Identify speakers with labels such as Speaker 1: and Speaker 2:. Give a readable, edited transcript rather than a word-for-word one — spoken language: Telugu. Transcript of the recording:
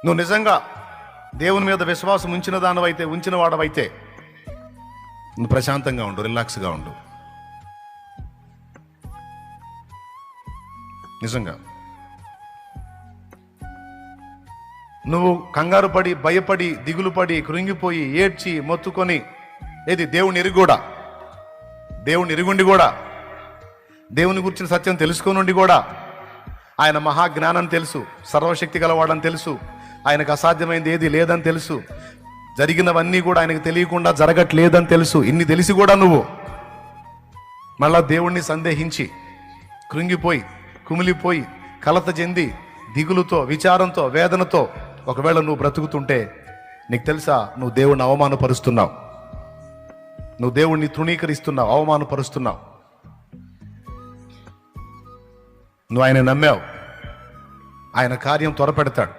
Speaker 1: నువ్వు నిజంగా దేవుని మీద విశ్వాసం ఉంచిన వాడవైతే నువ్వు ప్రశాంతంగా ఉండు, రిలాక్స్గా ఉండు. నిజంగా నువ్వు కంగారు పడి, భయపడి, దిగులు పడి, కృంగిపోయి, ఏడ్చి, మొత్తుకొని, దేవుని ఎరుగుండి కూడా, దేవుని గురించిన సత్యం తెలుసుకొనుండి కూడా, ఆయన మహాజ్ఞానం తెలుసు, సర్వశక్తి గలవాడని తెలుసు, ఆయనకు అసాధ్యమైనది ఏది లేదని తెలుసు, జరిగినవన్నీ కూడా ఆయనకు తెలియకుండా జరగట్లేదని తెలుసు. ఇన్ని తెలిసి కూడా నువ్వు మళ్ళా దేవుణ్ణి సందేహించి, కృంగిపోయి, కుమిలిపోయి, కలత చెంది, దిగులుతో, విచారంతో, వేదనతో ఒకవేళ నువ్వు బ్రతుకుతుంటే నీకు తెలుసా, నువ్వు దేవుణ్ణి అవమానపరుస్తున్నావు, నువ్వు దేవుణ్ణి తృణీకరిస్తున్నావు, అవమానపరుస్తున్నావు. నువ్వు ఆయన నమ్మావు, ఆయన కార్యం త్వరపెడతాడు.